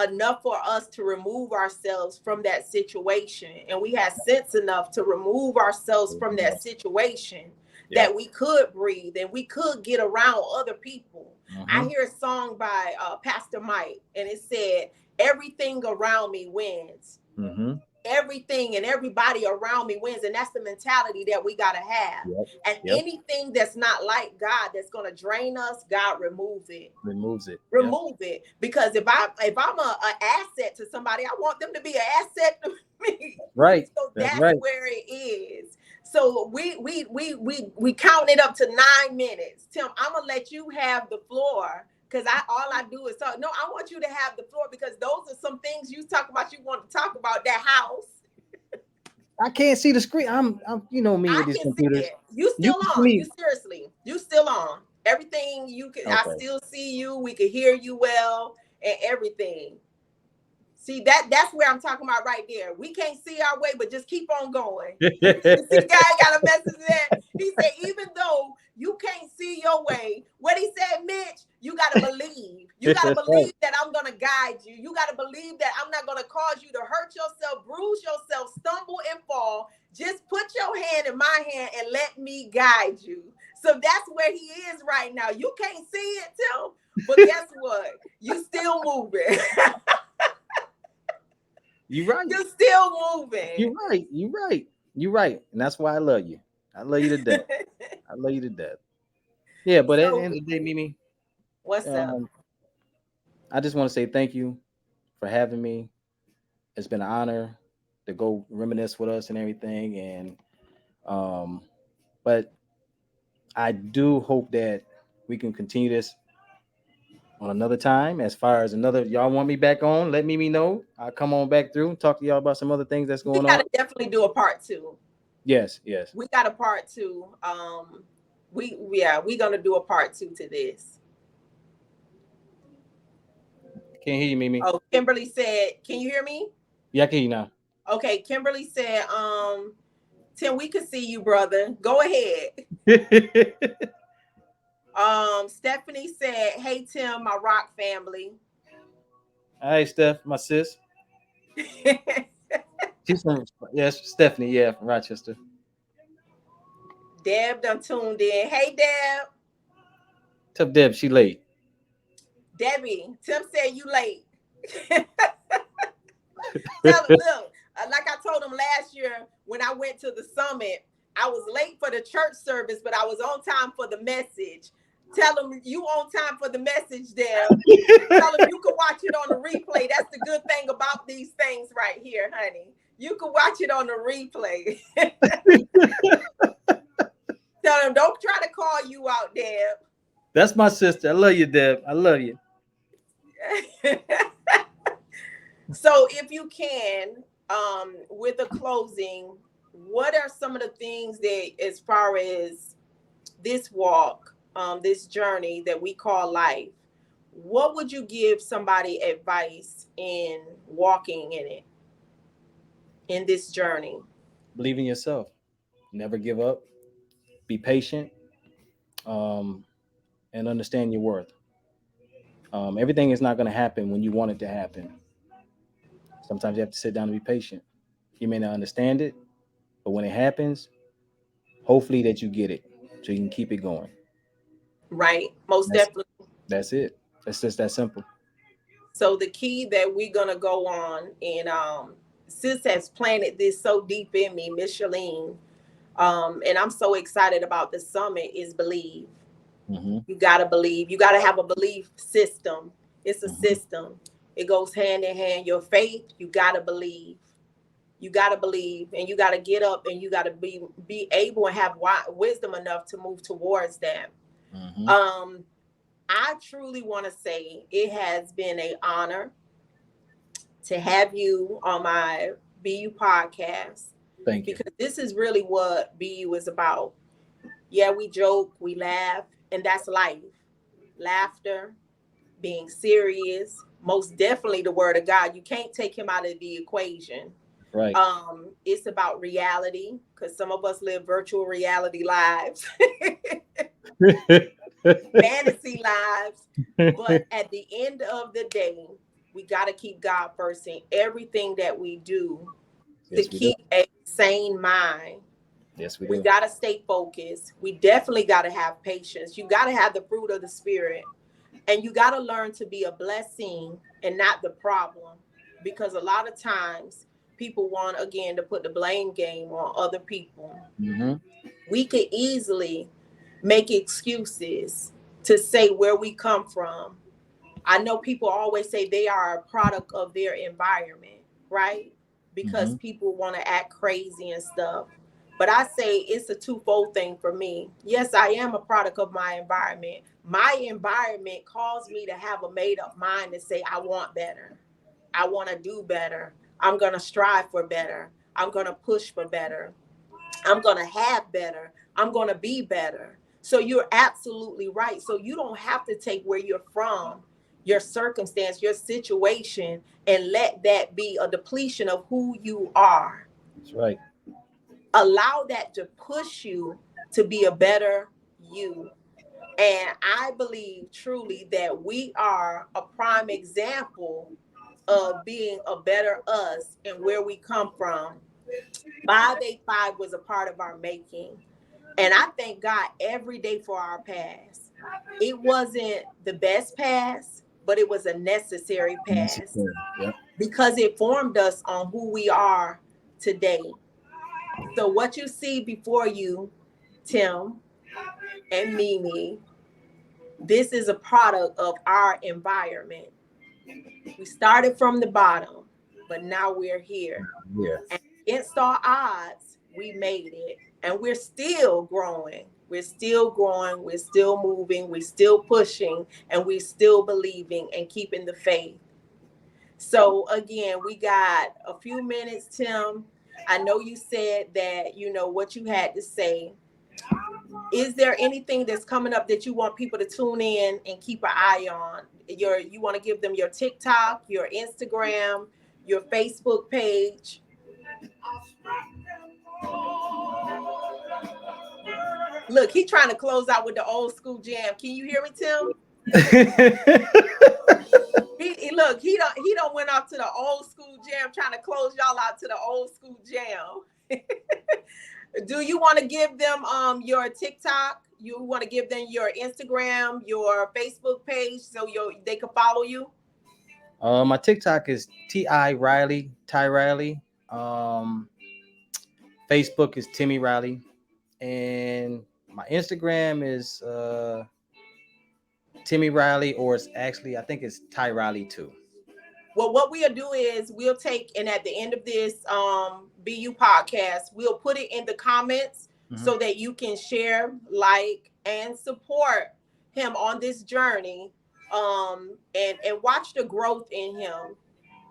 enough for us to remove ourselves from that situation. And we had sense enough to remove ourselves from that situation Yep. that we could breathe and we could get around other people. I Mm-hmm. hear a song by Pastor Mike, and it said, "Everything around me wins." Mm-hmm. Everything and everybody around me wins, and that's the mentality that we got to have. Yep. And Yep. anything that's not like God, that's going to drain us, God remove it. Removes it. Yep. Remove it. Because if I'm a asset to somebody, I want them to be an asset to me. Right. So That's that's right. where it is. So we counted up to 9 minutes. Tim, I'm gonna let you have the floor, because all I do is talk. No, I want you to have the floor, because those are some things you talk about. You want to talk about that house. I can't see the screen. I'm you know me I with these can see computers. it. You You still can see on. You me. seriously. You still on. Everything you can, I Okay. still see you. We can hear you well and everything. See, that's where I'm talking about right there. We can't see our way, but just keep on going. See, guy got a message there. He said, even though you can't see your way, what he said, Mitch, you got to believe. You got to That's right. believe that I'm going to guide you. You got to believe that I'm not going to cause you to hurt yourself, bruise yourself, stumble and fall. Just put your hand in my hand and let me guide you. So that's where he is right now. You can't see it, Tim, but guess what? You still moving. You right. You still moving. You right. You right. You right. And that's why I love you. I love you to death. I love you to death. Yeah, but at the So end of the day, Mimi, what's up? um, I just want to say thank you for having me. It's been an honor to go reminisce with us and everything. And um, but I do hope that we can continue this on another time. As far as another, y'all want me back on, let me know. I'll come on back through and talk to y'all about some other things that's We going got on. to definitely do a part two. Yes, yes. We got a part two. We gonna do a part two to this. Can't hear you, Mimi. Oh, Kimberly said, "Can you hear me?" Yeah, I can hear you now. Okay, Kimberly said, Tim, we can see you, brother. Go ahead. Stephanie said, "Hey Tim, my rock family." All right, Steph, my sis. She's from yes, Stephanie, yeah, from Rochester. Deb done tuned in. Hey Deb. Tough Deb, she late. Debbie, Tim said you late. Tell him, look, like I told him last year when I went to the summit, I was late for the church service, but I was on time for the message. Tell him you on time for the message, Deb. Tell him you can watch it on the replay. That's the good thing about these things right here, honey. You can watch it on the replay. Tell him don't try to call you out, Deb. That's my sister. I love you, Deb. I love you. So if you can, with a closing, what are some of the things that, as far as this walk, this journey that we call life, what would you give somebody advice in walking in it, in this journey? Believe in yourself. Never give up. Be patient. Um, and understand your worth. Everything is not going to happen when you want it to happen. Sometimes you have to sit down and be patient. You may not understand it, but when it happens, hopefully that you get it so you can keep it going. Right? Most That's definitely. that's it. It's just that simple. So the key that we're gonna go on, and sis has planted this so deep in me, Miss Shalene, and I'm so excited about the summit, is believe. Hmm. You gotta believe. You gotta have a belief system. It's a Hmm. system. It goes hand in hand. Your faith, you gotta believe. You gotta believe, and you gotta get up, and you gotta be able and have wisdom enough to move towards that. Mm-hmm. Um, I truly want to say it has been an honor to have you on my BU podcast, Thank you. because this is really what BU is about. Yeah, we joke, we laugh, and that's life. Laughter, being serious, most definitely the word of God. You can't take him out of the equation. Right. It's about reality, because some of us live virtual reality lives, fantasy lives. But at the end of the day, we got to keep God first in everything that we do, to Yes, we do. keep a sane mind. Yes, we We do. got to stay focused. We definitely got to have patience. You got to have the fruit of the spirit, and you got to learn to be a blessing and not the problem, because a lot of times people want, again, to put the blame game on other people. Mm-hmm. We could easily make excuses to say where we come from. I know people always say they are a product of their environment, right? Because Mm-hmm. people want to act crazy and stuff. But I say it's a twofold thing for me. Yes, I am a product of my environment. My environment caused me to have a made up mind to say, I want better. I want to do better. I'm going to strive for better. I'm going to push for better. I'm going to have better. I'm going to be better. So you're absolutely right. So you don't have to take where you're from, your circumstance, your situation, and let that be a depletion of who you are. That's right. Allow that to push you to be a better you. And I believe truly that we are a prime example of being a better us and where we come from. 585 was a part of our making. And I thank God every day for our past. It wasn't the best past, but it was a necessary past, Necessary. Yep. because it formed us on who we are today. So, what you see before you, Tim and Mimi, this is a product of our environment. We started from the bottom, but now we're here. Yeah. And against our odds, we made it. And we're still growing. We're still growing. We're still moving. We're still pushing. And we're still believing and keeping the faith. So, again, we got a few minutes, Tim. I know you said that, what you had to say. Is there anything that's coming up that you want people to tune in and keep an eye on? You want to give them your TikTok, your Instagram, your Facebook page? Look, he trying to close out with the old school jam. Can you hear me, Tim? Look, he don't went off to the old school jam, trying to close y'all out to the old school jam. Do you want to give them your TikTok? You want to give them your Instagram, your Facebook page, so they can follow you? My TikTok is TiRiley, TiRiley. Um, Facebook is Timmy Riley, and my Instagram is Timmy Riley, or it's actually I think it's Ty Riley too. Well, what we'll do is we'll take, and at the end of this BU podcast, we'll put it in the comments Mm-hmm. so that you can share, like, and support him on this journey, and watch the growth in him.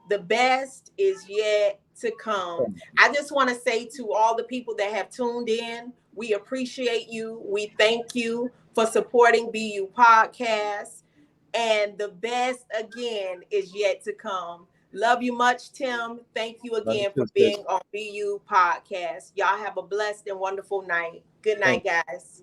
The best is yet to come. I just want to say to all the people that have tuned in, we appreciate you. We thank you for supporting BU Podcast. And the best, again, is yet to come. Love you much, Tim. Thank you Love you again for too, sis. being on BU Podcast. Y'all have a blessed and wonderful night. Good Thank night, guys.